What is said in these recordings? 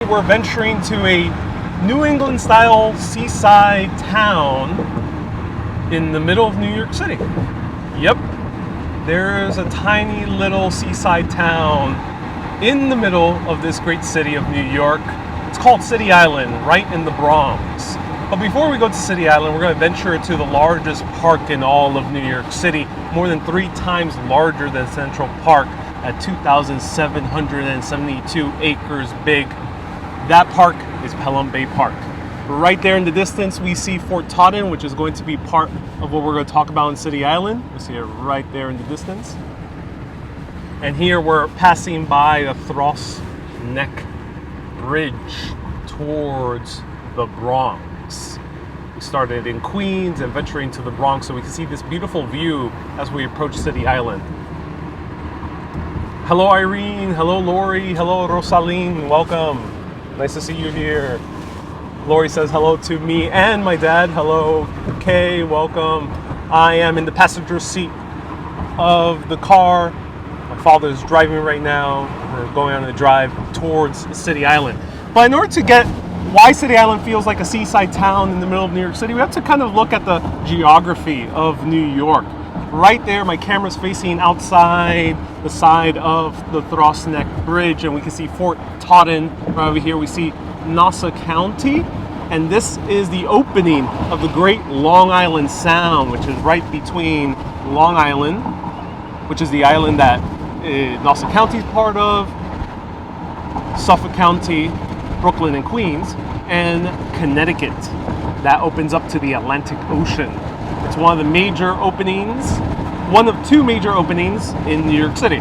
We're venturing to a New England style seaside town in the middle of New York City. Yep, there's a tiny little seaside town in the middle of this great city of New York. It's called City Island, right in the Bronx. But before we go to City Island, we're going to venture to the largest park in all of New York City, more than 3 times larger than Central Park at 2,772 acres big. That park is Pelham Bay Park. Right there in the distance, we see Fort Totten, which is going to be part of what we're going to talk about in City Island. We see it right there in the distance. And here we're passing by the Thross Neck Bridge towards the Bronx. We started in Queens and venturing to the Bronx so we can see this beautiful view as we approach City Island. Hello Irene, hello Lori, hello Rosaline, welcome. Nice to see you here. Lori says hello to me and my dad. Hello, Kay, welcome. I am in the passenger seat of the car. My father is driving right now. We're going on a drive towards City Island. But in order to get why City Island feels like a seaside town in the middle of New York City, we have to kind of look at the geography of New York. Right there, my camera's facing outside the side of the Thross Neck Bridge, and we can see Fort Totten. Right over here, we see Nassau County, and this is the opening of the Great Long Island Sound, which is right between Long Island, which is the island that Nassau County is part of, Suffolk County, Brooklyn and Queens, and Connecticut. That opens up to the Atlantic Ocean. It's one of the major openings, one of 2 major openings in New York City.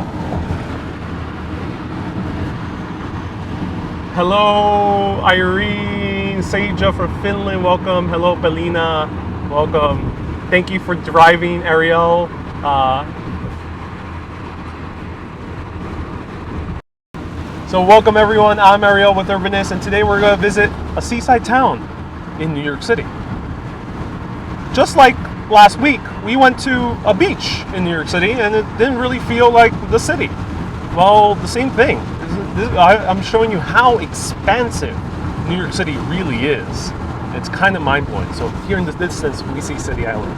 Hello, Irene, Seija from Finland, welcome. Hello, Belina, welcome. Thank you for driving, Ariel. So welcome everyone, I'm Ariel with Urbanist, and today we're going to visit a seaside town in New York City. Just like last week, we went to a beach in New York City and it didn't really feel like the city. Well, the same thing. I'm showing you how expansive New York City really is. It's kind of mind-blowing. So here in the distance, we see City Island.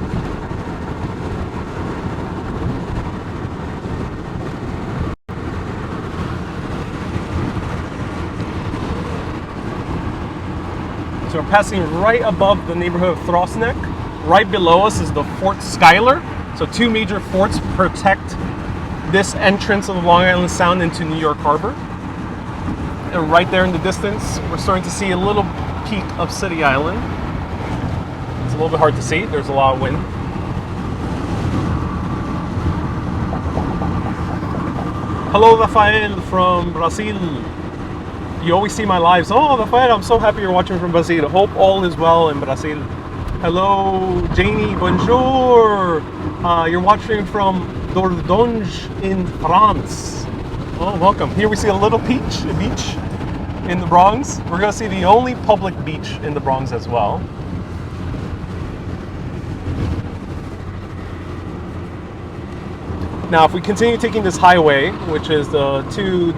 So we're passing right above the neighborhood of Thross Neck. Right below us is the Fort Schuyler. So 2 major forts protect this entrance of the Long Island Sound into New York Harbor. And right there in the distance, we're starting to see a little peak of City Island. It's a little bit hard to see. There's a lot of wind. Hello, Rafael from Brazil. You always see my lives. Oh, Rafael, I'm so happy you're watching from Brazil. Hope all is well in Brazil. Hello, Janie, bonjour. You're watching from Dordogne in France. Oh, welcome. Here we see a little beach in the Bronx. We're going to see the only public beach in the Bronx as well. Now, if we continue taking this highway, which is the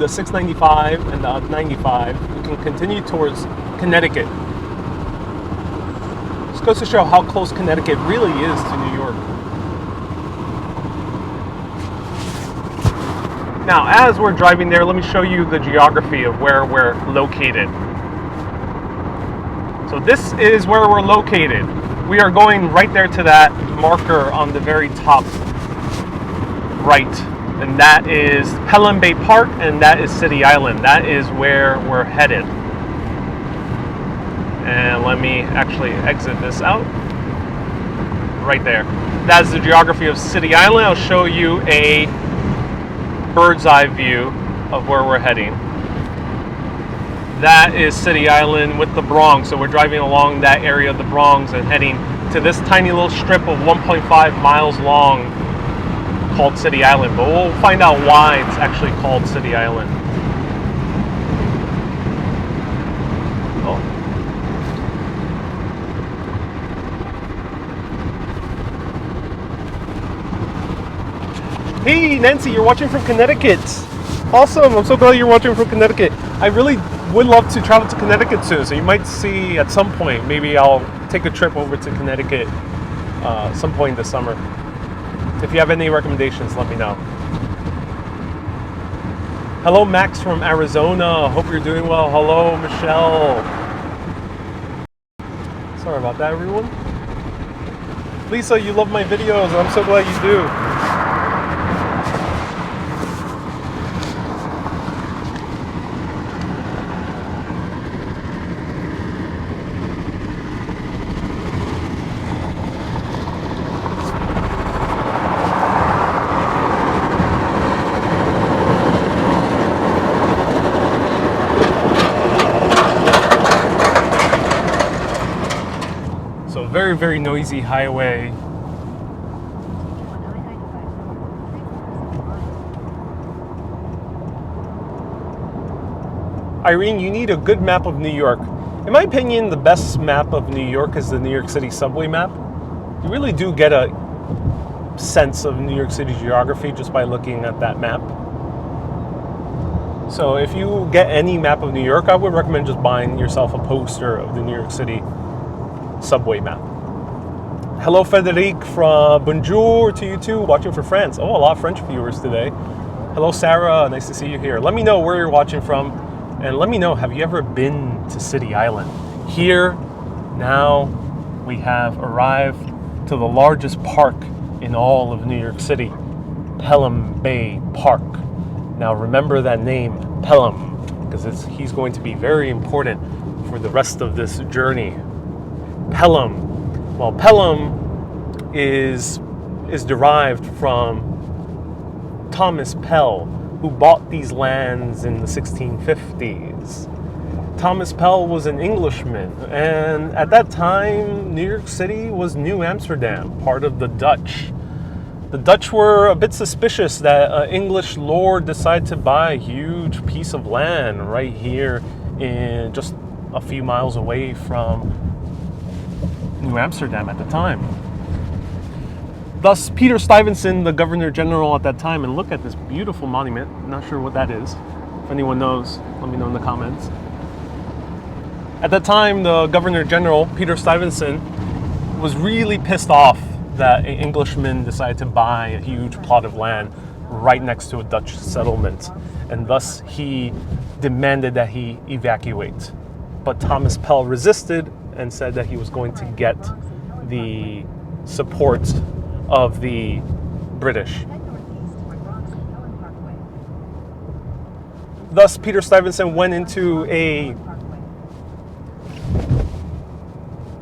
695 and the 95, we can continue towards Connecticut. This goes to show how close Connecticut really is to New York. Now, as we're driving there, let me show you the geography of where we're located. So this is where we're located. We are going right there to that marker on the very top right. And that is Pelham Bay Park, and that is City Island. That is where we're headed. And let me actually exit this out. Right there. That's the geography of City Island. I'll show you a bird's eye view of where we're heading. That is City Island with the Bronx. So we're driving along that area of the Bronx and heading to this tiny little strip of 1.5 miles long called City Island. But we'll find out why it's actually called City Island. Oh. Hey Nancy, you're watching from Connecticut. Awesome. I'm so glad you're watching from Connecticut. I really would love to travel to Connecticut soon, so you might see at some point, maybe I'll take a trip over to Connecticut some point this summer. If you have any recommendations, let me know. Hello, Max from Arizona. Hope you're doing well. Hello, Michelle. Sorry about that, everyone. Lisa, you love my videos, and I'm so glad you do. Very, very noisy highway. Irene, you need a good map of New York. In my opinion, the best map of New York is the New York City subway map. You really do get a sense of New York City geography just by looking at that map. So if you get any map of New York, I would recommend just buying yourself a poster of the New York City subway map. Hello, Frederic from Bonjour to you too, watching from France. Oh, a lot of French viewers today. Hello, Sarah. Nice to see you here. Let me know where you're watching from, and let me know, have you ever been to City Island? Here, now, we have arrived to the largest park in all of New York City, Pelham Bay Park. Now, remember that name, Pelham, because he's going to be very important for the rest of this journey. Pelham. Well, Pelham is derived from Thomas Pell, who bought these lands in the 1650s. Thomas Pell was an Englishman, and at that time, New York City was New Amsterdam, part of the Dutch. The Dutch were a bit suspicious that an English lord decided to buy a huge piece of land right here in just a few miles away from New Amsterdam at the time. Thus, Peter Stuyvesant, the Governor General at that time, and look at this beautiful monument. I'm not sure what that is. If anyone knows, let me know in the comments. At that time, the Governor General, Peter Stuyvesant, was really pissed off that an Englishman decided to buy a huge plot of land right next to a Dutch settlement, and thus he demanded that he evacuate. But Thomas Pell resisted and said that he was going to get the support of the British. Thus, Peter Stuyvesant went into a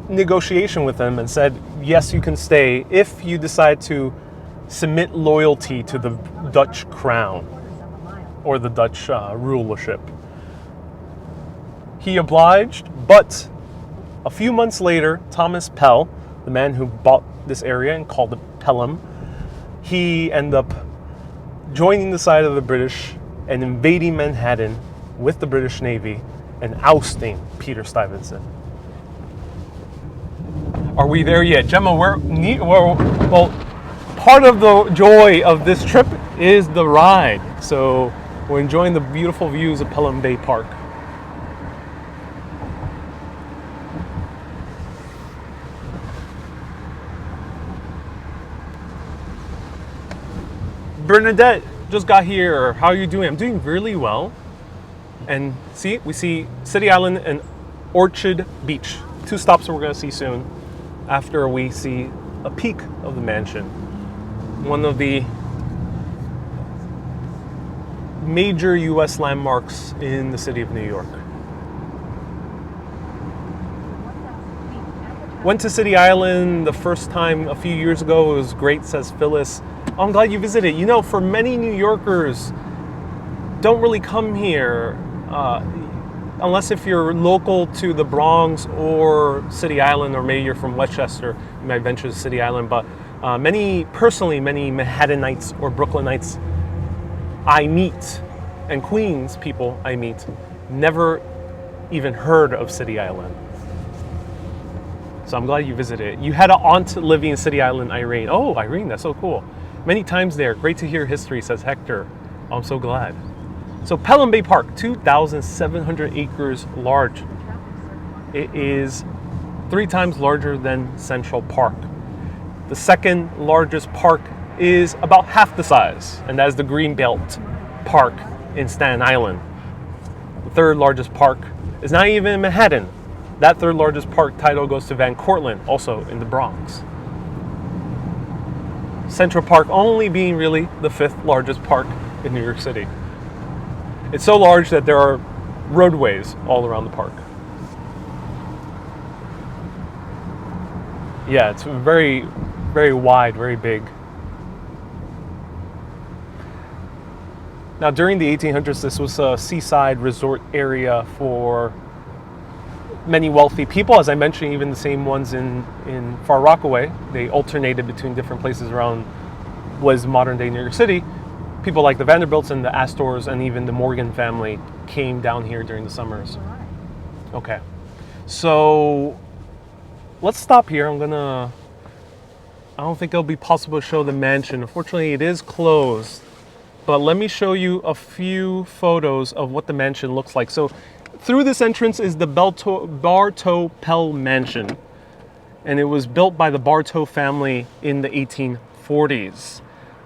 negotiation with them and said, yes, you can stay if you decide to submit loyalty to the Dutch crown or the Dutch rulership. He obliged, but a few months later, Thomas Pell, the man who bought this area and called it Pelham, he ended up joining the side of the British and invading Manhattan with the British Navy and ousting Peter Stuyvesant. Are we there yet? Gemma, well, part of the joy of this trip is the ride. So we're enjoying the beautiful views of Pelham Bay Park. Bernadette just got here. How are you doing? I'm doing really well. And see, we see City Island and Orchid Beach. 2 stops we're going to see soon after we see a peek of the mansion. One of the major U.S. landmarks in the city of New York. Went to City Island the first time a few years ago. It was great, says Phyllis. Oh, I'm glad you visited. You know, for many New Yorkers, don't really come here unless if you're local to the Bronx or City Island, or maybe you're from Westchester, you might venture to City Island. But many Manhattanites or Brooklynites I meet, and Queens people I meet, never even heard of City Island. So I'm glad you visited. You had an aunt living in City Island, Irene. Oh, Irene, that's so cool. Many times there. Great to hear history, says Hector. Oh, I'm so glad. So Pelham Bay Park, 2,700 acres large. It is 3 times larger than Central Park. The second largest park is about half the size, and that is the Greenbelt Park in Staten Island. The third largest park is not even in Manhattan. That third largest park title goes to Van Cortlandt, also in the Bronx. Central Park only being really the 5th largest park in New York City. It's so large that there are roadways all around the park. Yeah, it's very, very wide, very big. Now, during the 1800s, this was a seaside resort area for many wealthy people. As I mentioned, even the same ones in Far Rockaway. They alternated between different places around what is modern-day New York City. People like the Vanderbilts and the Astors and even the Morgan family came down here during the summers. Okay, so let's stop here. I don't think it'll be possible to show the mansion. Unfortunately, it is closed. But let me show you a few photos of what the mansion looks like. So through this entrance is the Bartow Pell Mansion. And it was built by the Bartow family in the 1840s.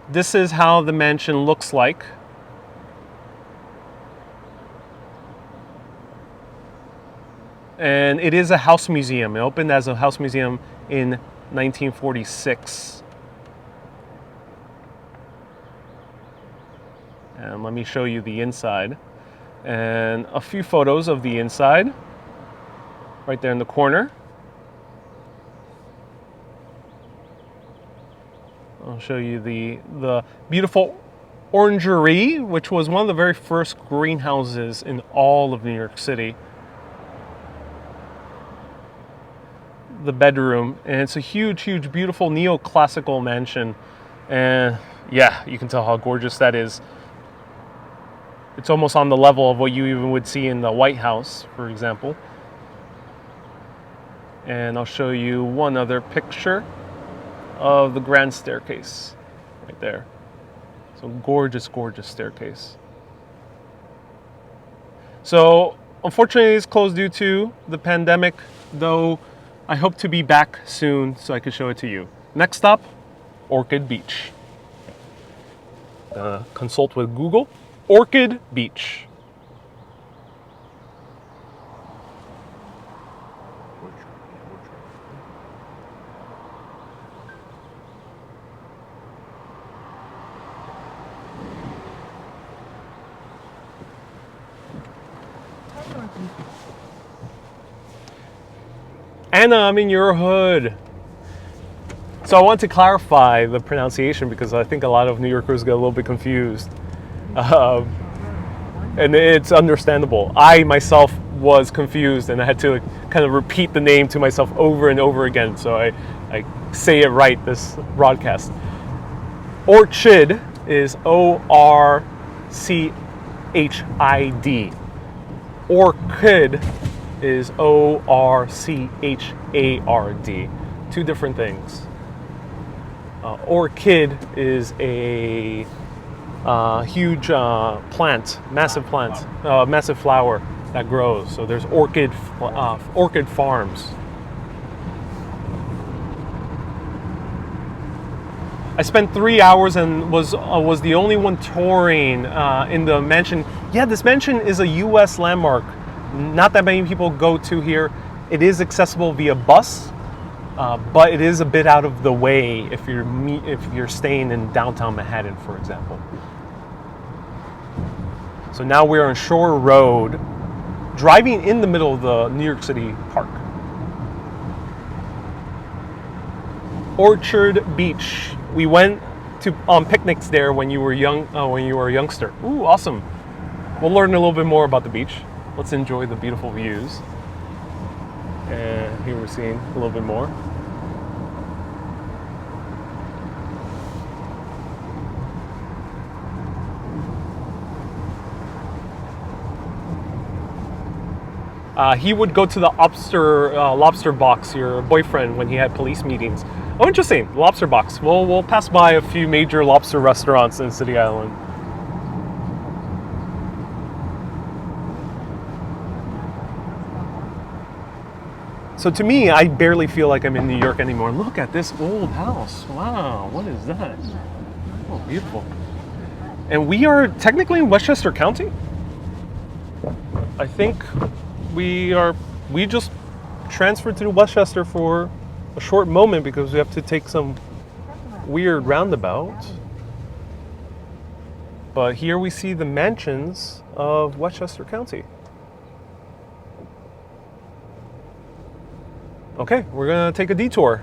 This is how the mansion looks like. And it is a house museum. It opened as a house museum in 1946. And let me show you the inside. And a few photos of the inside. Right there in the corner. I'll show you the beautiful orangery, which was one of the very first greenhouses in all of New York City. The bedroom, and it's a huge, huge, beautiful neoclassical mansion. And yeah, you can tell how gorgeous that is. It's almost on the level of what you even would see in the White House, for example. And I'll show you one other picture of the grand staircase right there. So gorgeous, gorgeous staircase. So unfortunately it's closed due to the pandemic, though I hope to be back soon so I can show it to you. Next stop, Orchid Beach. Consult with Google. Orchid Beach. Anna, I'm in your hood. So I want to clarify the pronunciation because I think a lot of New Yorkers get a little bit confused. And it's understandable. I myself was confused and I had to kind of repeat the name to myself over and over again so I say it right this broadcast. Orchid is O-R-C-H-I-D. Orchid is O-R-C-H-A-R-D. Two different things. Orchid is a huge plant, massive plant, massive flower that grows. So there's orchid farms. I spent 3 hours and was the only one touring in the mansion. Yeah, this mansion is a U.S. landmark. Not that many people go to here. It is accessible via bus, but it is a bit out of the way if you're staying in downtown Manhattan, for example. So now we're on Shore Road, driving in the middle of the New York City Park. Orchard Beach. We went on picnics there when you were young, when you were a youngster. Ooh, awesome! We'll learn a little bit more about the beach. Let's enjoy the beautiful views. And here we're seeing a little bit more. He would go to the lobster box, your boyfriend, when he had police meetings. Oh, interesting, lobster box. We'll pass by a few major lobster restaurants in City Island. So to me, I barely feel like I'm in New York anymore. Look at this old house. Wow, what is that? Oh, beautiful. And we are technically in Westchester County. I think we just transferred to Westchester for a short moment because we have to take some weird roundabout. But here we see the mansions of Westchester County. Okay, we're gonna take a detour.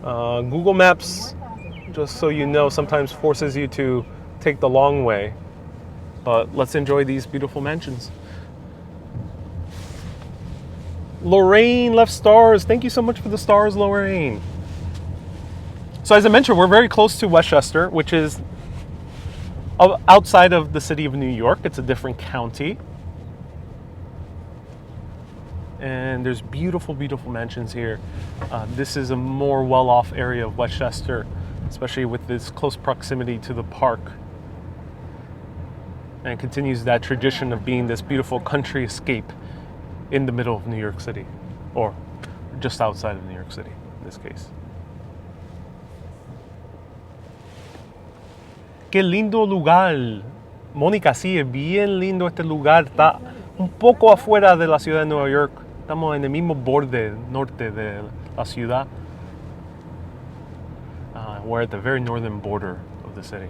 Google Maps, just so you know, sometimes forces you to take the long way. But let's enjoy these beautiful mansions. Lorraine left stars. Thank you so much for the stars, Lorraine. So as I mentioned, we're very close to Westchester, which is outside of the city of New York. It's a different county. And there's beautiful, beautiful mansions here. This is a more well-off area of Westchester, especially with this close proximity to the park. And it continues that tradition of being this beautiful country escape in the middle of New York City, or just outside of New York City in this case. Qué lindo lugar. Mónica, sí, es bien lindo este lugar. Está un poco afuera de la ciudad de Nueva York. Estamos en el mismo borde norte de la ciudad. We're at the very northern border of the city.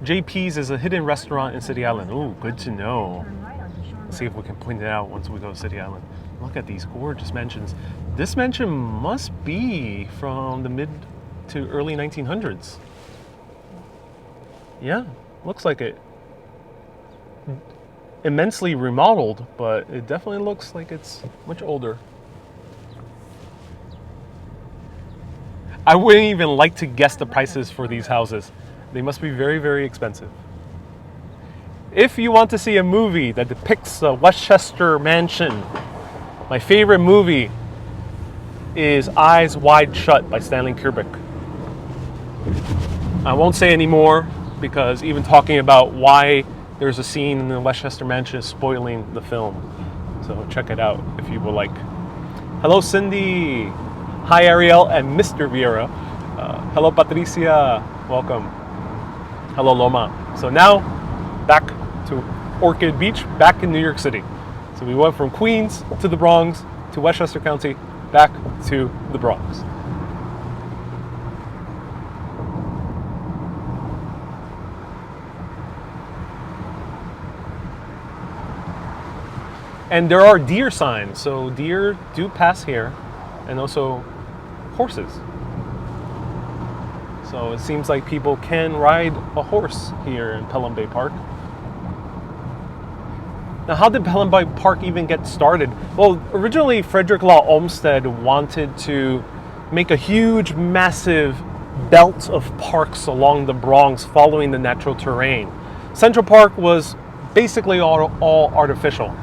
JP's is a hidden restaurant in City Island. Ooh, good to know. Let's see if we can point it out once we go to City Island. Look at these gorgeous mansions. This mansion must be from the mid to early 1900s. Yeah, looks like it. Immensely remodeled, but it definitely looks like it's much older. I wouldn't even like to guess the prices for these houses. They must be very, very expensive. If you want to see a movie that depicts a Westchester mansion, my favorite movie is Eyes Wide Shut by Stanley Kubrick. I won't say any more because even talking about why there's a scene in the Westchester mansion is spoiling the film. So check it out if you would like. Hello, Cindy. Hi, Ariel and Mr. Vieira. Hello, Patricia. Welcome. Hello, Loma. So now, back to Orchid Beach, back in New York City. So we went from Queens to the Bronx to Westchester County, back to the Bronx. And there are deer signs, so deer do pass here, and also horses. So it seems like people can ride a horse here in Pelham Bay Park. Now, how did Pelham Bay Park even get started? Well, originally Frederick Law Olmsted wanted to make a huge, massive belt of parks along the Bronx following the natural terrain. Central Park was basically all artificial.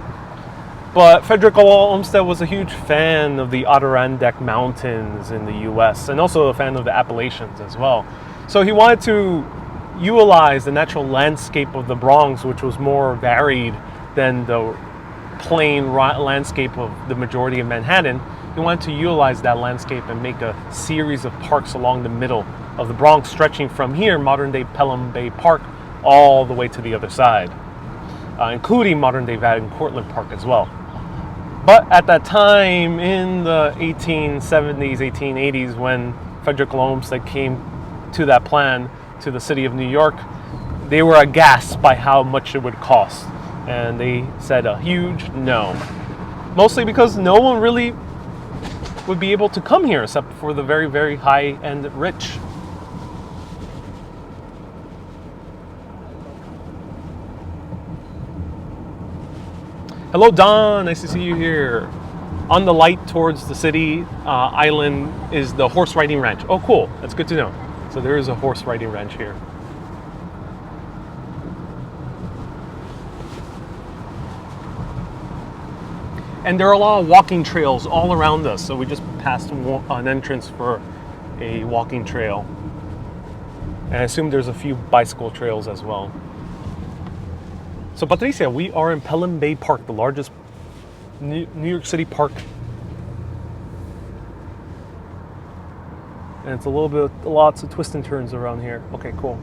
But Frederick Law Olmsted was a huge fan of the Adirondack Mountains in the US and also a fan of the Appalachians as well. So he wanted to utilize the natural landscape of the Bronx, which was more varied than the plain landscape of the majority of Manhattan. He wanted to utilize that landscape and make a series of parks along the middle of the Bronx, stretching from here, modern-day Pelham Bay Park, all the way to the other side, including modern-day Van Cortlandt Park as well. But at that time, in the 1870s, 1880s, when Frederick Law Olmsted came to that plan to the city of New York, they were aghast by how much it would cost. And they said a huge no. Mostly because no one really would be able to come here except for the very, very high-end rich. Hello, Don. Nice to see you here. On the light towards the city island is the horse riding ranch. Oh, cool. That's good to know. So there is a horse riding ranch here. And there are a lot of walking trails all around us. So we just passed an entrance for a walking trail. And I assume there's a few bicycle trails as well. So Patricia, we are in Pelham Bay Park, the largest New York City park. And it's a little bit, lots of twists and turns around here. Okay, cool.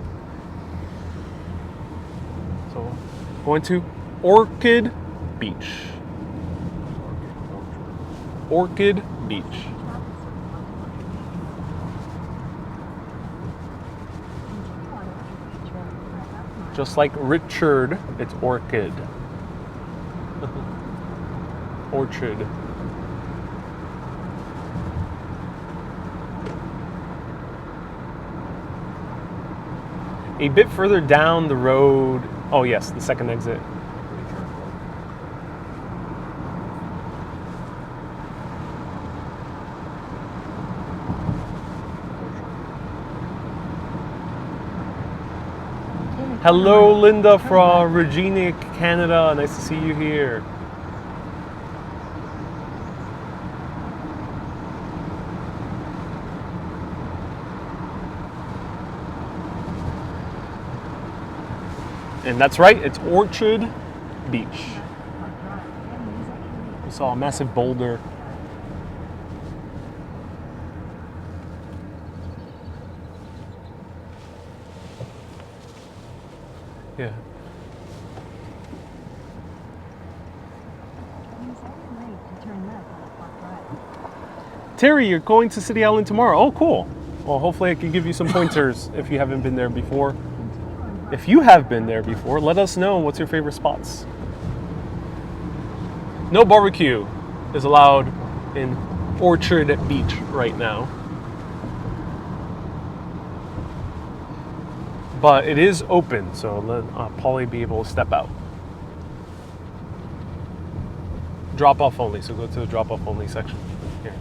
So, going to Orchid Beach. Orchid Beach. Just like Richard, it's Orchid. Orchard. A bit further down the road, oh yes, the second exit. Hello, Linda from Regina, Canada. Nice to see you here. And that's right, it's Orchid Beach. We saw a massive boulder. Yeah. Terry, you're going to City Island tomorrow. Oh, cool. Well, hopefully I can give you some pointers if you haven't been there before. If you have been there before, let us know what's your favorite spots. No barbecue is allowed in Orchard Beach right now. But it is open, so let Polly be able to step out. Drop off only, so go to the drop off only section here.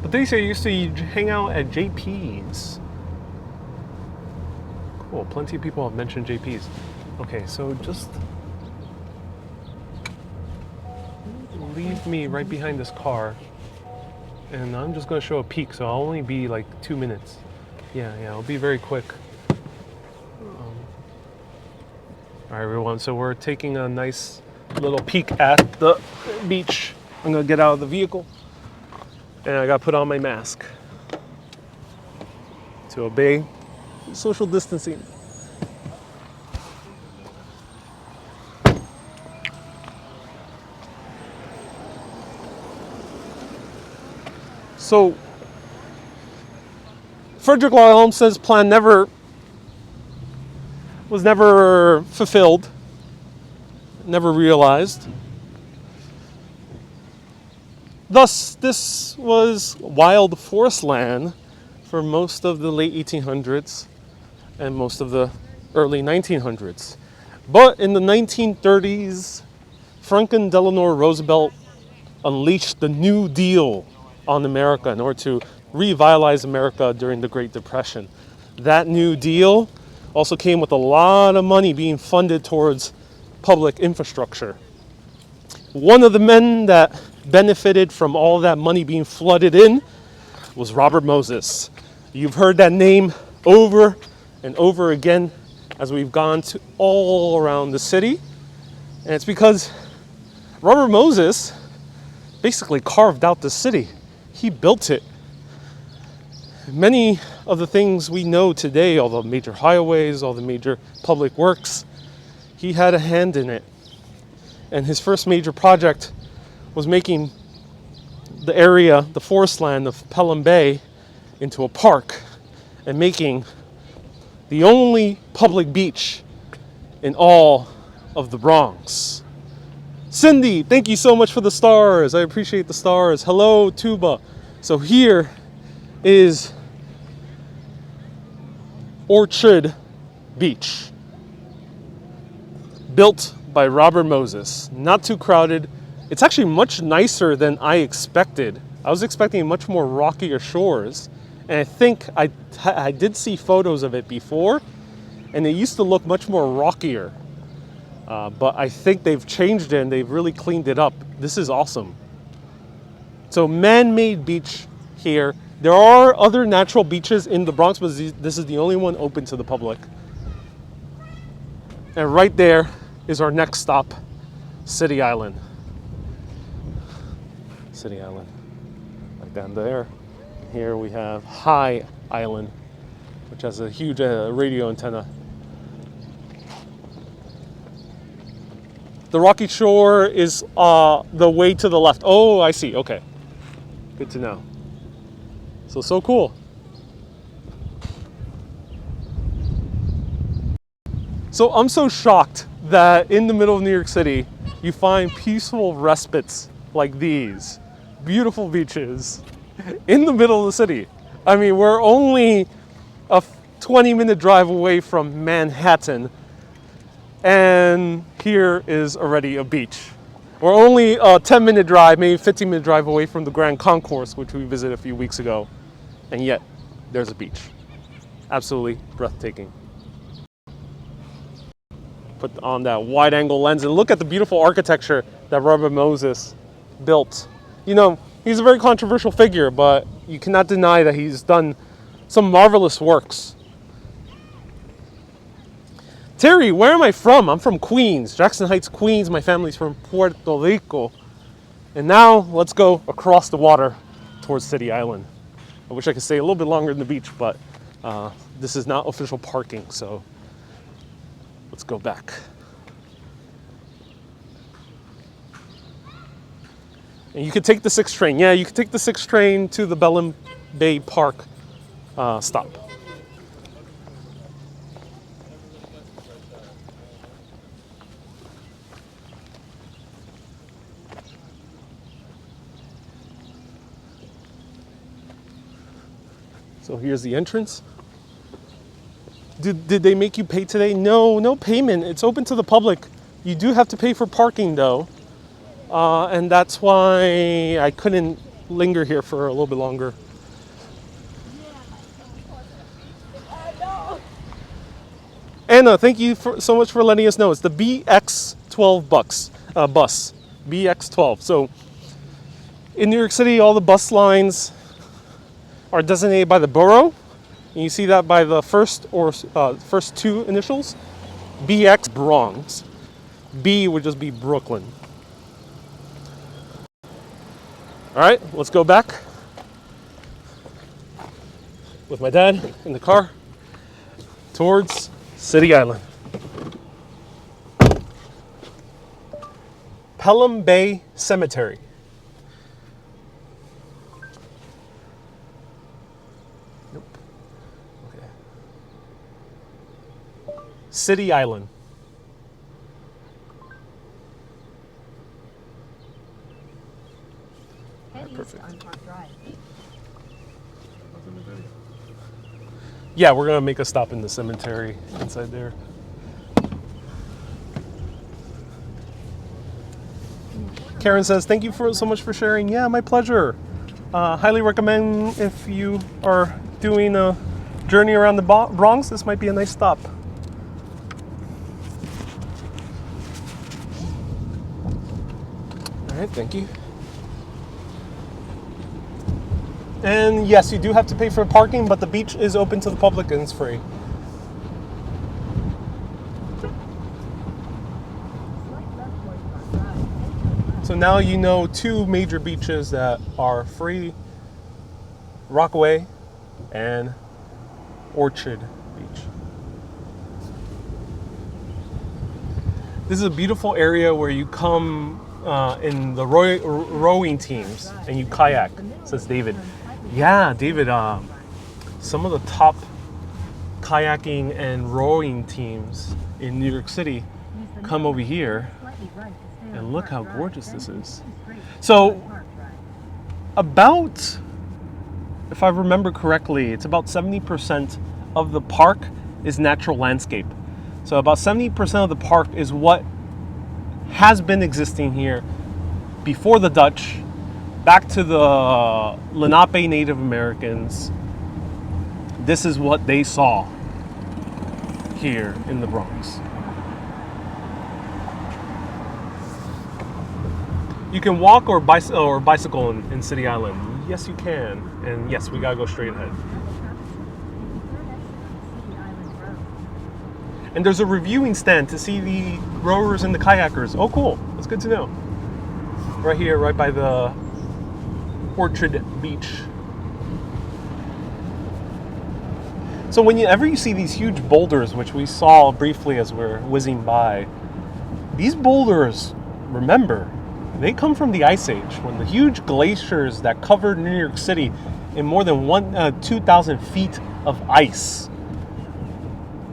But they say you used to hang out at JP's. Cool, plenty of people have mentioned JP's. Okay, so just leave me right behind this car. And I'm just gonna show a peek, so I'll only be like 2 minutes. Yeah, I'll be very quick. All right, everyone, so we're taking a nice little peek at the beach. I'm gonna get out of the vehicle. And I gotta put on my mask to obey social distancing. So, Frederick Law Olmsted's plan was never fulfilled, never realized. Thus, this was wild forest land for most of the late 1800s and most of the early 1900s. But in the 1930s, Franklin Delano Roosevelt unleashed the New Deal on America in order to revitalize America during the Great Depression. That New Deal also came with a lot of money being funded towards public infrastructure. One of the men that benefited from all that money being flooded in was Robert Moses. You've heard that name over and over again as we've gone to all around the city. And it's because Robert Moses basically carved out the city. He built it. Many of the things we know today, all the major highways, all the major public works, he had a hand in it. And his first major project was making the area, the forest land of Pelham Bay, into a park and making the only public beach in all of the Bronx. Cindy, thank you so much for the stars. I appreciate the stars. Hello, Tuba. So here is Orchid Beach, built by Robert Moses. Not too crowded. It's actually much nicer than I expected I was expecting much more rockier shores. And I think I did see photos of it before, and it used to look much more rockier. But I think they've changed it and they've really cleaned it up. This is awesome. So man-made beach here. There are other natural beaches in the Bronx, but this is the only one open to the public. And right there is our next stop, City Island. City Island, like down there. Here we have Hart Island, which has a huge radio antenna. The rocky shore is the way to the left. Oh, I see. Okay. Good to know. So cool. So I'm so shocked that in the middle of New York City, you find peaceful respites like these. Beautiful beaches in the middle of the city. I mean, we're only a 20-minute drive away from Manhattan, and here is already a beach. We're only a 10-minute drive, maybe 15-minute drive away from the Grand Concourse, which we visited a few weeks ago, and yet there's a beach. Absolutely breathtaking. Put on that wide-angle lens and look at the beautiful architecture that Robert Moses built. You know, he's a very controversial figure, but you cannot deny that he's done some marvelous works. Terry, where am I from? I'm from Queens, Jackson Heights, Queens. My family's from Puerto Rico. And now let's go across the water towards City Island. I wish I could stay a little bit longer in the beach, but this is not official parking, so let's go back. And you could take the 6 train. Yeah, you could take the 6 train to the Pelham Bay Park stop. So here's the entrance. Did they make you pay today? No payment. It's open to the public. You do have to pay for parking though. And that's why I couldn't linger here for a little bit longer. Anna, thank you so much for letting us know. It's the BX12 bus. BX12. So in New York City, all the bus lines are designated by the borough. And you see that by the first 2 initials. BX Bronx. B would just be Brooklyn. All right, let's go back with my dad in the car towards City Island. Pelham Bay Cemetery. Nope. Okay. City Island. Perfect. Yeah, we're gonna make a stop in the cemetery inside there. Karen says, thank you so much for sharing. Yeah, my pleasure. Highly recommend if you are doing a journey around the Bronx, this might be a nice stop. All right, thank you. And yes, you do have to pay for parking, but the beach is open to the public and it's free. So now you know 2 major beaches that are free: Rockaway and Orchid Beach. This is a beautiful area where you come in the rowing teams and you kayak, says David. Yeah, David, some of the top kayaking and rowing teams in New York City come over here, and look how gorgeous this is. So about, if I remember correctly, it's about 70% of the park is natural landscape. So about 70% of the park is what has been existing here before the Dutch, back to the Lenape Native Americans, this is what they saw here in the Bronx. You can walk or bicycle in City Island. Yes, you can. And yes, we gotta go straight ahead. And there's a reviewing stand to see the rowers and the kayakers. Oh, cool. That's good to know. Right here, right by the Orchid Beach. So whenever you see these huge boulders, which we saw briefly as we're whizzing by, these boulders, remember, they come from the Ice Age, when the huge glaciers that covered New York City in more than 2,000 feet of ice.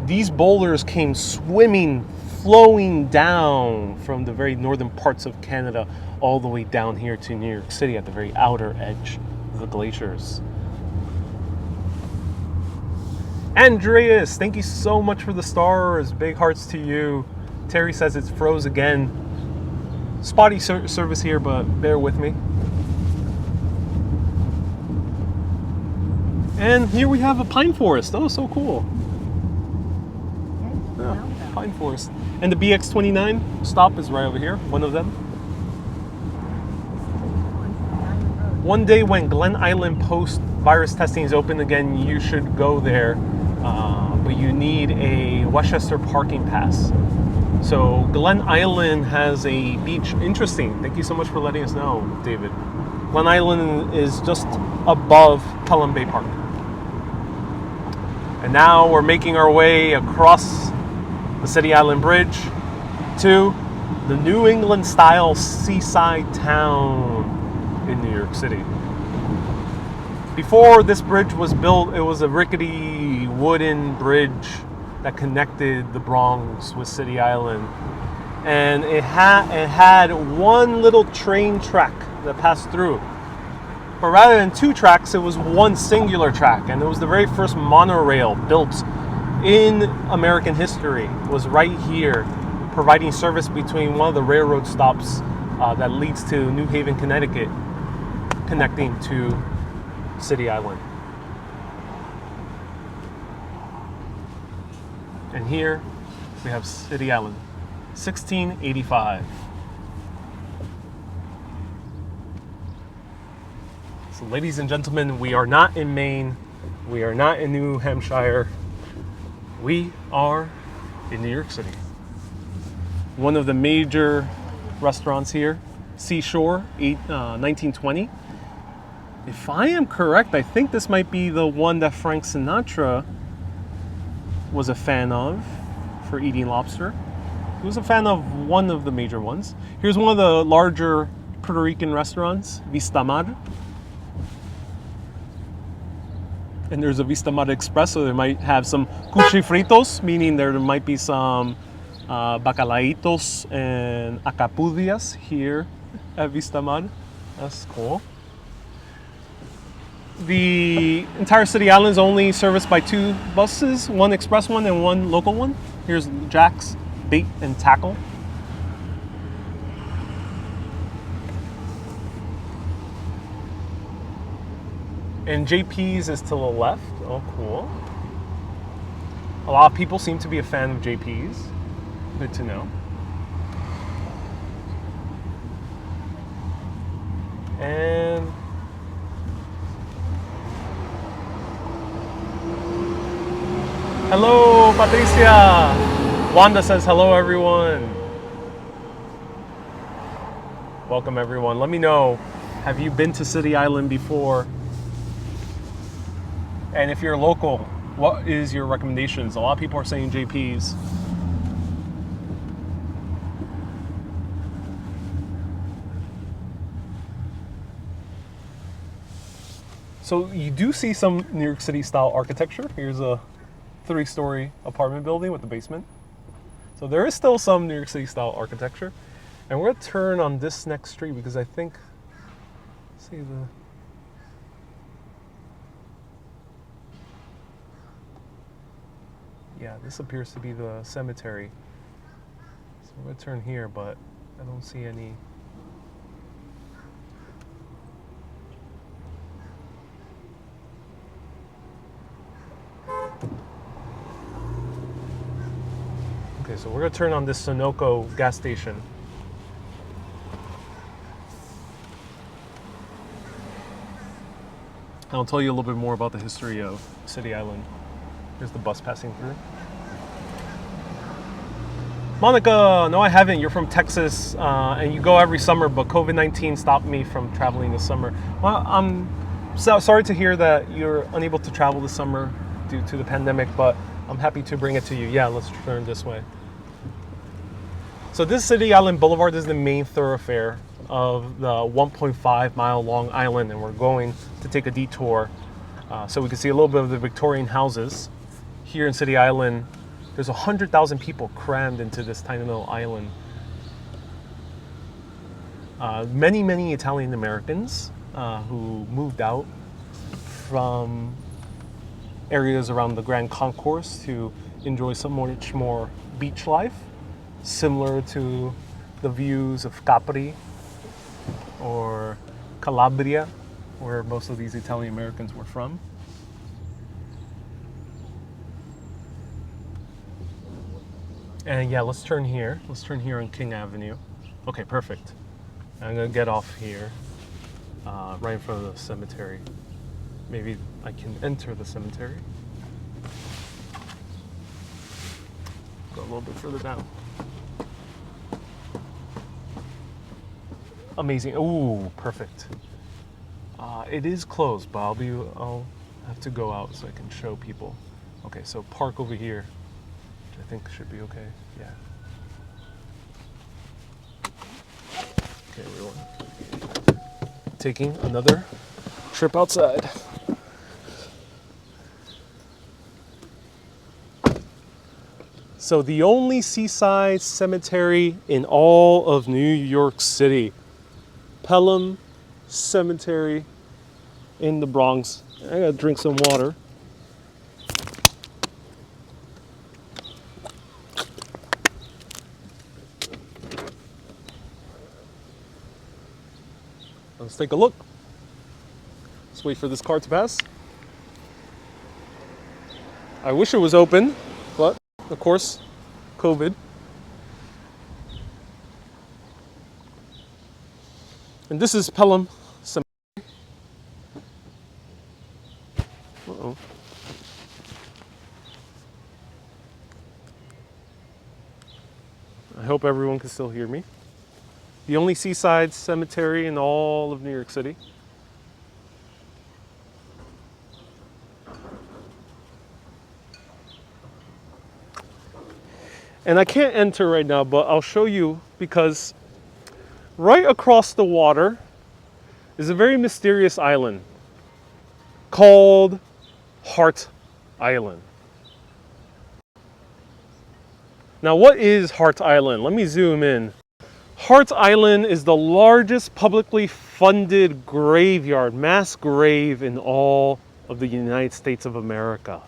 These boulders came swimming, flowing down from the very northern parts of Canada all the way down here to New York City at the very outer edge of the glaciers. Andreas, thank you so much for the stars. Big hearts to you. Terry says it's froze again. Spotty service here, but bear with me. And here we have a pine forest. Oh, so cool. Yeah, pine forest. And the BX29 stop is right over here, one of them. One day when Glen Island post-virus testing is open again, you should go there, but you need a Westchester parking pass. So Glen Island has a beach. Interesting. Thank you so much for letting us know, David. Glen Island is just above Pelham Bay Park. And now we're making our way across the City Island Bridge to the New England style seaside town in New York City. Before this bridge was built, it was a rickety wooden bridge that connected the Bronx with City Island. And it had one little train track that passed through. But rather than two tracks, it was one singular track. And it was the very first monorail built in American history. It was right here, providing service between one of the railroad stops that leads to New Haven, Connecticut, connecting to City Island. And here we have City Island, 1685. So ladies and gentlemen, we are not in Maine. We are not in New Hampshire. We are in New York City. One of the major restaurants here, Seashore, 1920. If I am correct, I think this might be the one that Frank Sinatra was a fan of for eating lobster. He was a fan of one of the major ones. Here's one of the larger Puerto Rican restaurants, Vista Mar. And there's a Vista Mar Express, so they might have some cuchifritos, meaning there might be some bacalaitos and acapudias here at Vista Mar. That's cool. The entire City Island is only serviced by two buses, one express one and one local one. Here's Jack's Bait and Tackle. And JP's is to the left. Oh, cool. A lot of people seem to be a fan of JP's. Good to know. And hello, Patricia. Wanda says hello, everyone. Welcome, everyone. Let me know, have you been to City Island before? And if you're local, what is your recommendations? A lot of people are saying JP's. So you do see some New York City style architecture. Here's a 3-story apartment building with the basement. So there is still some New York City style architecture. And we're gonna turn on this next street because I think, see the, yeah, this appears to be the cemetery. So we're gonna turn here, but I don't see any. Okay, so we're gonna turn on this Sunoco gas station. I'll tell you a little bit more about the history of City Island. Here's the bus passing through. Monica, no I haven't. You're from Texas and you go every summer, but COVID-19 stopped me from traveling this summer. Well, I'm sorry to hear that you're unable to travel this summer due to the pandemic, but I'm happy to bring it to you. Yeah, let's turn this way. So this City Island Boulevard is the main thoroughfare of the 1.5 mile long island, and we're going to take a detour so we can see a little bit of the Victorian houses. Here in City Island, there's 100,000 people crammed into this tiny little island. Many Italian Americans who moved out from areas around the Grand Concourse to enjoy some much more beach life, similar to the views of Capri or Calabria, where most of these Italian Americans were from. And yeah, let's turn here. Let's turn here on King Avenue. Okay, perfect. I'm gonna get off here, right in front of the cemetery. Maybe I can enter the cemetery. Go a little bit further down. Amazing. Ooh, perfect. It is closed, but I'll have to go out so I can show people. Okay, so park over here, which I think should be okay. Yeah. Okay, everyone. Taking another trip outside. So the only seaside cemetery in all of New York City. Pelham Cemetery in the Bronx. I gotta drink some water. Let's take a look. Let's wait for this car to pass. I wish it was open, but of course, COVID. And this is Pelham Cemetery. Uh-oh. I hope everyone can still hear me. The only seaside cemetery in all of New York City. And I can't enter right now, but I'll show you because right across the water is a very mysterious island called Hart Island. Now, what is Hart Island? Let me zoom in. Hart Island is the largest publicly funded graveyard, mass grave in all of the United States of America.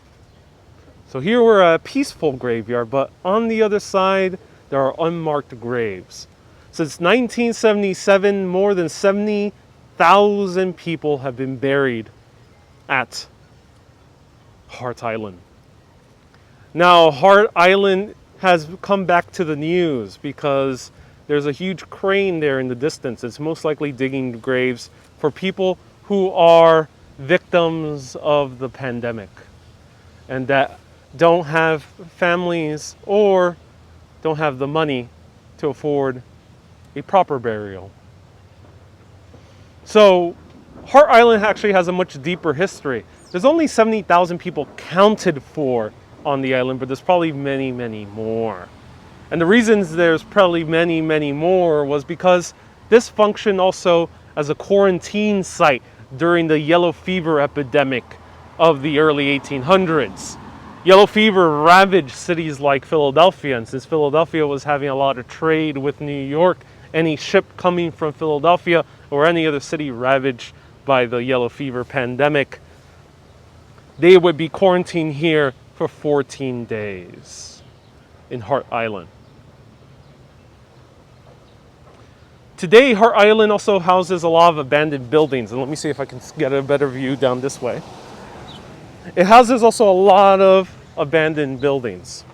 So here we're at a peaceful graveyard, but on the other side, there are unmarked graves. Since 1977, more than 70,000 people have been buried at Hart Island. Now, Hart Island has come back to the news because there's a huge crane there in the distance. It's most likely digging graves for people who are victims of the pandemic and that don't have families or don't have the money to afford a proper burial. So Hart Island actually has a much deeper history. There's only 70,000 people counted for on the island, but there's probably many more. And the reasons there's probably many more was because this functioned also as a quarantine site during the yellow fever epidemic of the early 1800s. Yellow fever ravaged cities like Philadelphia, and since Philadelphia was having a lot of trade with New York, any ship coming from Philadelphia or any other city ravaged by the yellow fever pandemic, they would be quarantined here for 14 days in Hart Island. Today, Hart Island also houses a lot of abandoned buildings, and let me see if I can get a better view down this way. It houses also a lot of abandoned buildings.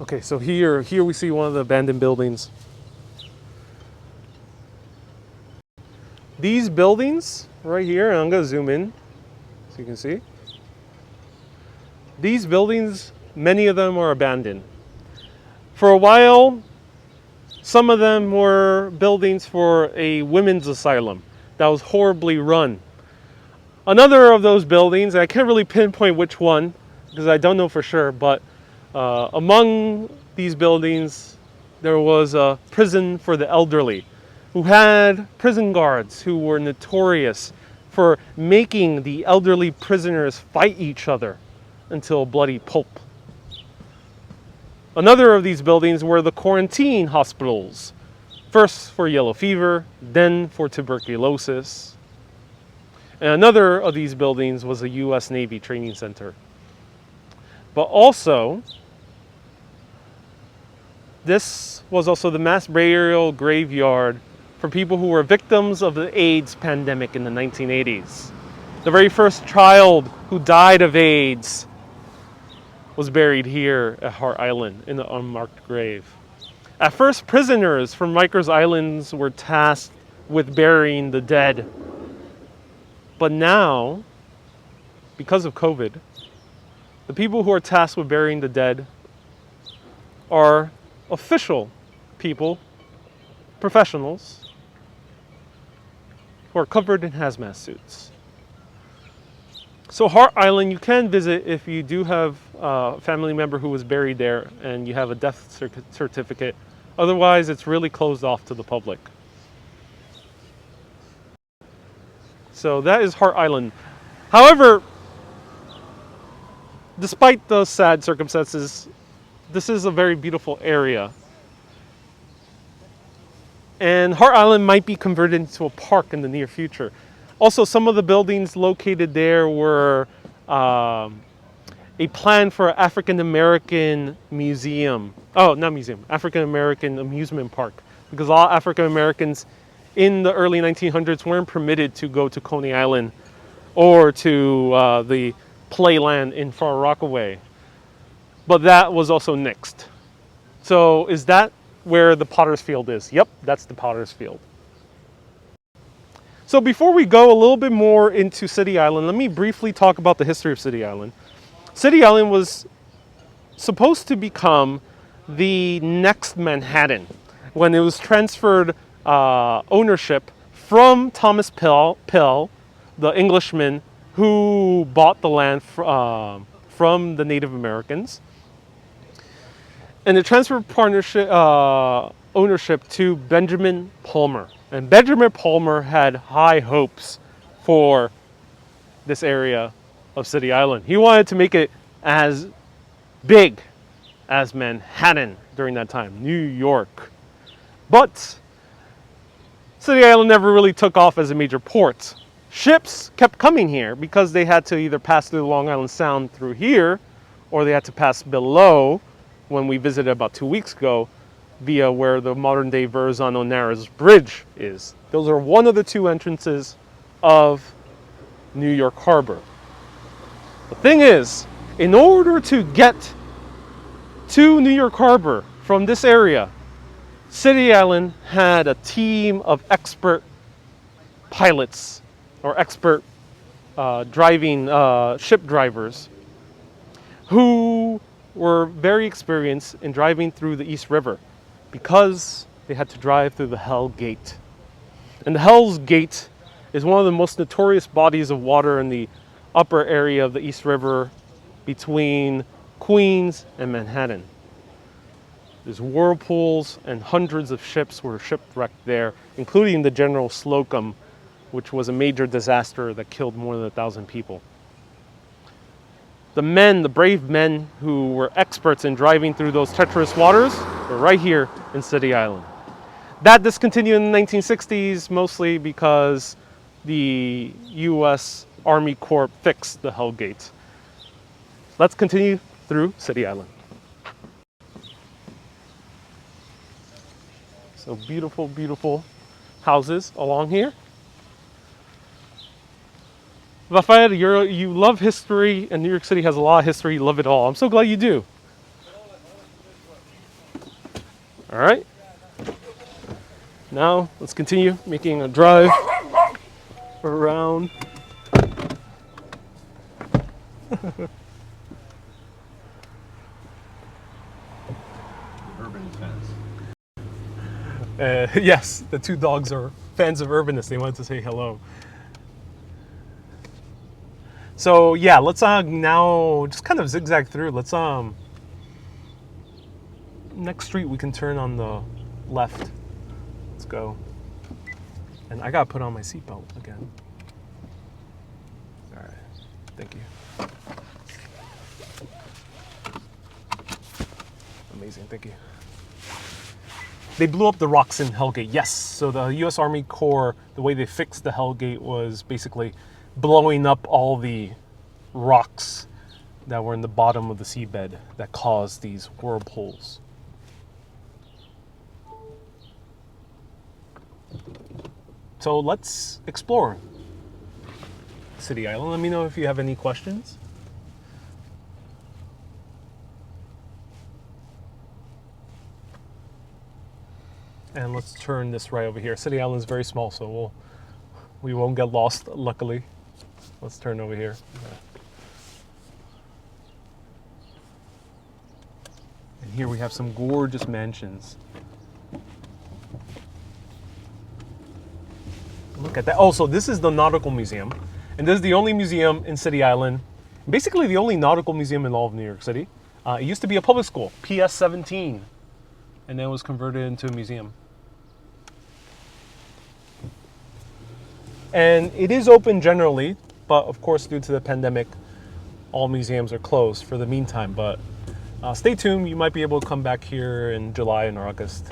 Okay, so here we see one of the abandoned buildings. These buildings right here, and I'm gonna zoom in so you can see. These buildings, many of them are abandoned. For a while, some of them were buildings for a women's asylum that was horribly run. Another of those buildings, I can't really pinpoint which one because I don't know for sure, but among these buildings, there was a prison for the elderly who had prison guards who were notorious for making the elderly prisoners fight each other until bloody pulp. Another of these buildings were the quarantine hospitals, first for yellow fever, then for tuberculosis. And another of these buildings was a US Navy training center. But also, this was also the mass burial graveyard for people who were victims of the AIDS pandemic in the 1980s. The very first child who died of AIDS was buried here at Hart Island in an unmarked grave. At first, prisoners from Rikers Islands were tasked with burying the dead. But now, because of COVID, the people who are tasked with burying the dead are official people, professionals, who are covered in hazmat suits. So Hart Island you can visit if you do have a family member who was buried there and you have a death certificate. Otherwise, it's really closed off to the public. So that is Hart Island. However, despite those sad circumstances, this is a very beautiful area. And Hart Island might be converted into a park in the near future. Also, some of the buildings located there were a plan for an African American museum. Oh, not museum, African American amusement park. Because all African Americans in the early 1900s weren't permitted to go to Coney Island or to the playland in Far Rockaway. But that was also nixed. So is that where the Potter's Field is? Yep, that's the Potter's Field. So before we go a little bit more into City Island, let me briefly talk about the history of City Island. City Island was supposed to become the next Manhattan when it was transferred ownership from Thomas Pell, the Englishman who bought the land from the Native Americans. And it transferred ownership to Benjamin Palmer. And Benjamin Palmer had high hopes for this area of City Island. He wanted to make it as big as Manhattan during that time, New York. But City Island never really took off as a major port. Ships kept coming here because they had to either pass through Long Island Sound through here, or they had to pass below when we visited about 2 weeks ago, via where the modern day Verrazano Narrows Bridge is. Those are one of the two entrances of New York Harbor. The thing is, in order to get to New York Harbor from this area, City Island had a team of expert pilots or expert ship drivers who were very experienced in driving through the East River, because they had to drive through the Hell Gate. And the Hell's Gate is one of the most notorious bodies of water in the upper area of the East River between Queens and Manhattan. There's whirlpools and hundreds of ships were shipwrecked there, including the General Slocum, which was a major disaster that killed more than 1,000 people. The brave men who were experts in driving through those treacherous waters were right here in City Island. That discontinued in the 1960s, mostly because the U.S. Army Corps fixed the Hell Gate. Let's continue through City Island. So beautiful, beautiful houses along here. Rafael, you love history, and New York City has a lot of history. You love it all. I'm so glad you do. All right. Now let's continue making a drive around. Urban fans. Yes, the two dogs are fans of urbanness. They wanted to say hello. So yeah, let's now just kind of zigzag through. Let's next street we can turn on the left. Let's go. And I gotta put on my seatbelt again. All right, thank you. Amazing, thank you. They blew up the rocks in Hellgate. Yes, so the U.S. Army Corps, the way they fixed the Hellgate was basically blowing up all the rocks that were in the bottom of the seabed that caused these whirlpools. So let's explore City Island. Let me know if you have any questions. And let's turn this right over here. City Island is very small, so we won't get lost, luckily. Let's turn over here. And here we have some gorgeous mansions. Look at that. Oh, so this is the Nautical Museum. And this is the only museum in City Island. Basically the only nautical museum in all of New York City. It used to be a public school, PS 17. And then it was converted into a museum. And it is open generally, but of course, due to the pandemic, all museums are closed for the meantime. But stay tuned. You might be able to come back here in July and August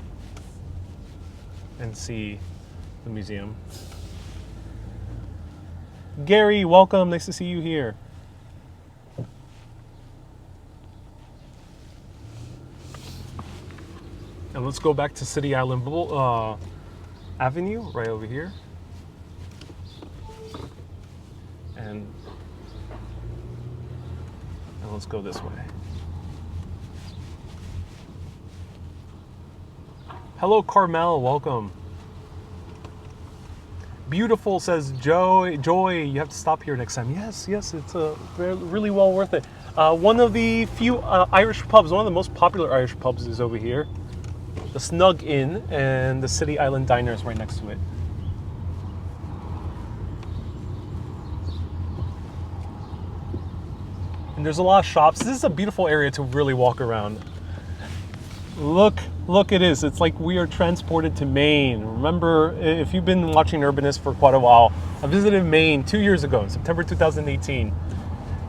and see the museum. Gary, welcome. Nice to see you here. And let's go back to City Island Avenue, right over here. And let's go this way. Hello, Carmel. Welcome. Beautiful, says Joy. You have to stop here next time. Yes, it's really well worth it. One of the few Irish pubs, one of the most popular Irish pubs is over here. The Snug Inn, and the City Island Diner is right next to it. And there's a lot of shops. This is a beautiful area to really walk around. Look, it is. It's like we are transported to Maine. Remember, if you've been watching Urbanist for quite a while, I visited Maine 2 years ago, in September 2018.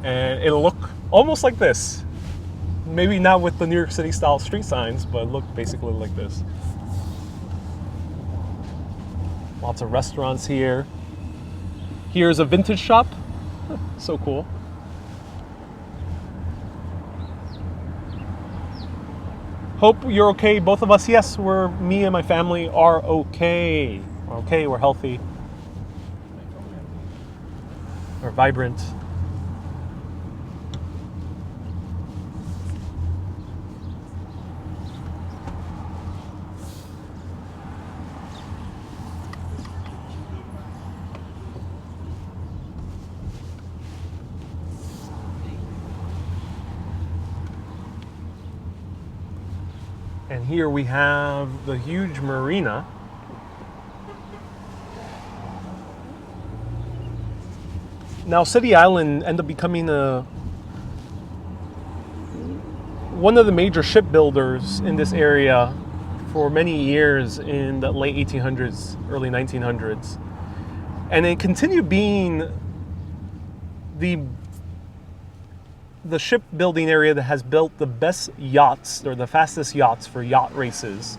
And it looked almost like this. Maybe not with the New York City style street signs, but it looked basically like this. Lots of restaurants here. Here's a vintage shop. So cool. Hope you're okay, both of us. Yes, me and my family are okay. We're okay, we're healthy. We're vibrant. And here we have the huge marina. Now, City Island ended up becoming one of the major shipbuilders in this area for many years in the late 1800s, early 1900s. And it continued being the shipbuilding area that has built the best yachts, or the fastest yachts for yacht races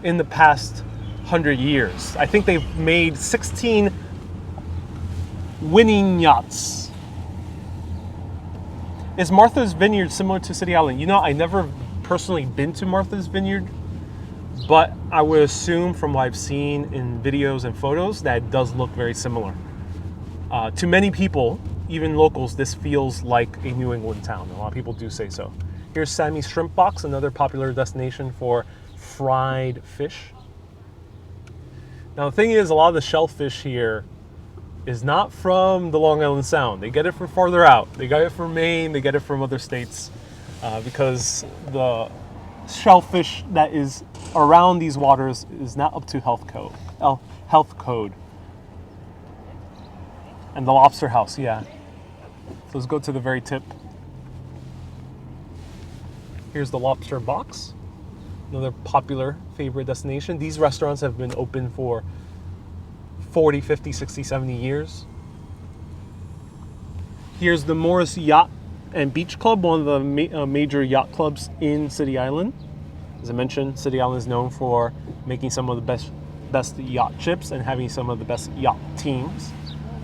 in the past 100 years. I think they've made 16 winning yachts. Is Martha's Vineyard similar to City Island? You know, I never personally been to Martha's Vineyard, but I would assume from what I've seen in videos and photos that it does look very similar. To many people, even locals, this feels like a New England town. A lot of people do say so. Here's Sammy's Shrimp Box, another popular destination for fried fish. Now the thing is, a lot of the shellfish here is not from the Long Island Sound. They get it from farther out. They get it from Maine, they get it from other states, because the shellfish that is around these waters is not up to health code. And the Lobster House, yeah. So let's go to the very tip. Here's the Lobster Box, another popular favorite destination. These restaurants have been open for 40, 50, 60, 70 years. Here's the Morris Yacht and Beach Club, one of the major yacht clubs in City Island. As I mentioned, City Island is known for making some of the best yacht ships and having some of the best yacht teams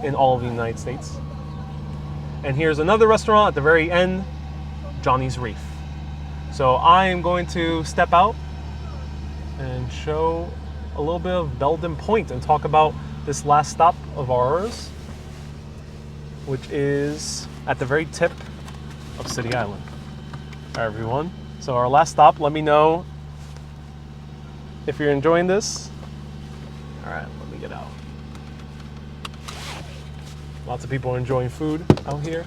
in all of the United States. And here's another restaurant at the very end, Johnny's Reef. So I am going to step out and show a little bit of Belden Point and talk about this last stop of ours, which is at the very tip of City Island. All right, everyone. So our last stop, let me know if you're enjoying this. All right, let me get out. Lots of people enjoying food out here.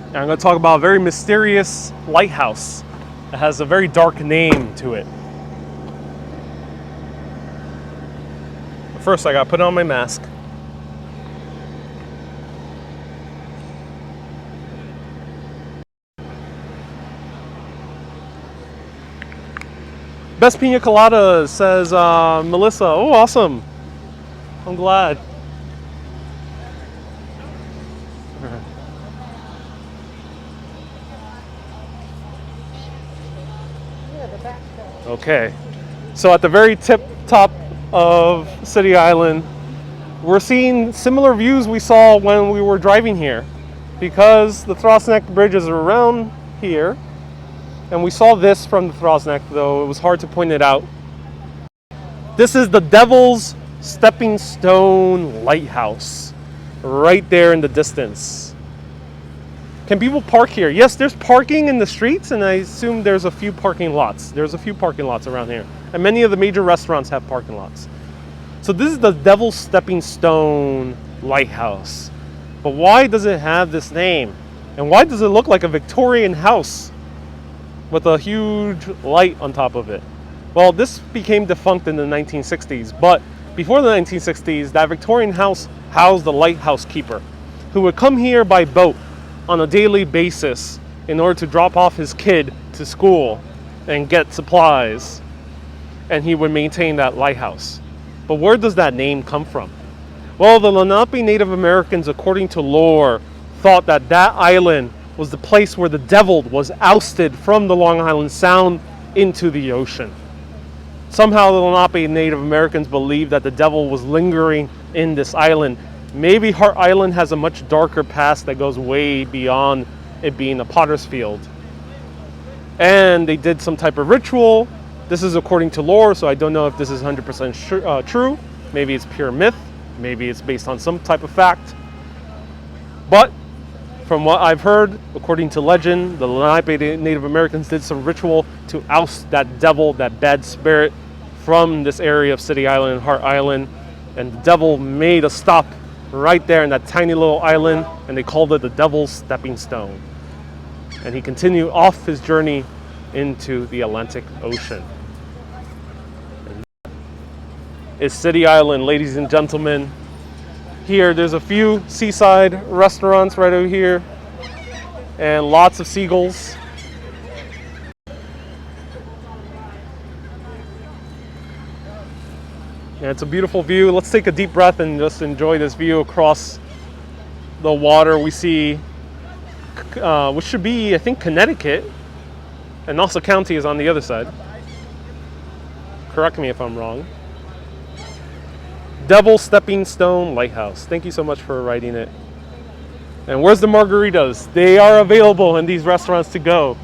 And I'm going to talk about a very mysterious lighthouse. It has a very dark name to it. But first, I got to put on my mask. Best pina colada, says Melissa. Oh, awesome. I'm glad. Okay, so at the very top of City Island, we're seeing similar views we saw when we were driving here, because the Throgs Neck Bridge is around here, and we saw this from the Throgs Neck, though it was hard to point it out. This is the Devil's Stepping Stone Lighthouse, right there in the distance. Can people park here? Yes, there's parking in the streets, and I assume there's a few parking lots. There's a few parking lots around here. And many of the major restaurants have parking lots. So this is the Devil's Stepping Stone Lighthouse. But why does it have this name? And why does it look like a Victorian house with a huge light on top of it? Well, this became defunct in the 1960s, but before the 1960s, that Victorian house housed the lighthouse keeper, who would come here by boat on a daily basis in order to drop off his kid to school and get supplies, and he would maintain that lighthouse. But where does that name come from? Well, the Lenape Native Americans, according to lore, thought that that island was the place where the devil was ousted from the Long Island Sound into the ocean. Somehow the Lenape Native Americans believed that the devil was lingering in this island. Maybe Hart Island has a much darker past that goes way beyond it being a potter's field. And they did some type of ritual. This is according to lore, so I don't know if this is 100% true. Maybe it's pure myth. Maybe it's based on some type of fact. But from what I've heard, according to legend, the Lenape Native Americans did some ritual to oust that devil, that bad spirit, from this area of City Island and Hart Island. And the devil made a stop right there in that tiny little island, and they called it the Devil's Stepping Stone. And he continued off his journey into the Atlantic Ocean. And that is City Island, ladies and gentlemen. Here, there's a few seaside restaurants right over here, and lots of seagulls. Yeah, it's a beautiful view. Let's take a deep breath and just enjoy this view across the water. We see, which should be, I think, Connecticut, and Nassau County is on the other side. Correct me if I'm wrong. Devil's Stepping Stone Lighthouse. Thank you so much for writing it. And where's the margaritas? They are available in these restaurants to go.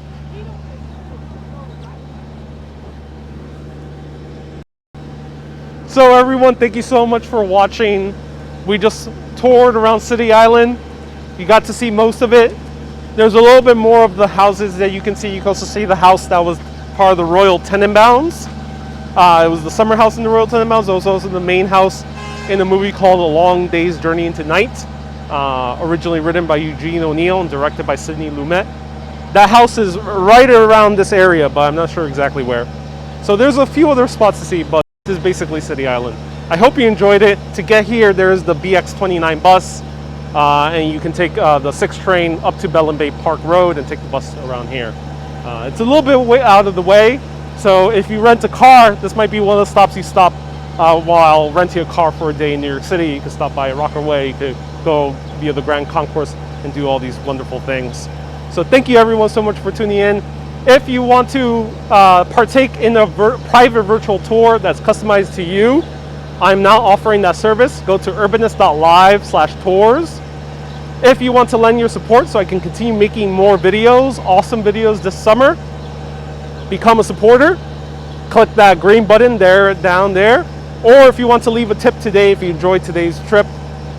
So everyone, thank you so much for watching. We just toured around City Island. You got to see most of it. There's a little bit more of the houses that you can see. You can also see the house that was part of the Royal Tenenbaums. It was the summer house in the Royal Tenenbaums. It was also the main house in a movie called A Long Day's Journey into Night, originally written by Eugene O'Neill and directed by Sidney Lumet. That house is right around this area, but I'm not sure exactly where. So there's a few other spots to see, but this is basically City Island. I hope you enjoyed it. To get here, there's the BX29 bus, and you can take the 6 train up to Pelham Bay Park Road and take the bus around here. It's a little bit way out of the way, so if you rent a car, this might be one of the stops you stop while renting a car for a day in New York City. You can stop by Rockaway, you could go via the Grand Concourse and do all these wonderful things. So thank you everyone so much for tuning in. If you want to partake in a private virtual tour that's customized to you, I'm now offering that service. Go to urbanist.live/tours. If you want to lend your support so I can continue making more videos, awesome videos this summer, become a supporter. Click that green button there, down there. Or if you want to leave a tip today, if you enjoyed today's trip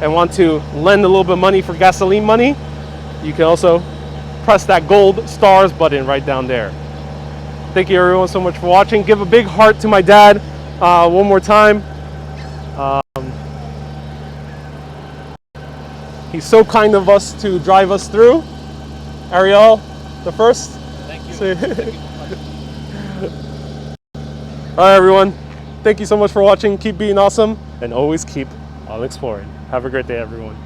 and want to lend a little bit of money for gasoline money, you can also press that gold stars button right down there. Thank you everyone so much for watching. Give a big heart to my dad one more time. He's so kind of us to drive us through. Ariel, the first. Thank you. Thank you. All right, everyone. Thank you so much for watching. Keep being awesome and always keep on exploring. Have a great day, everyone.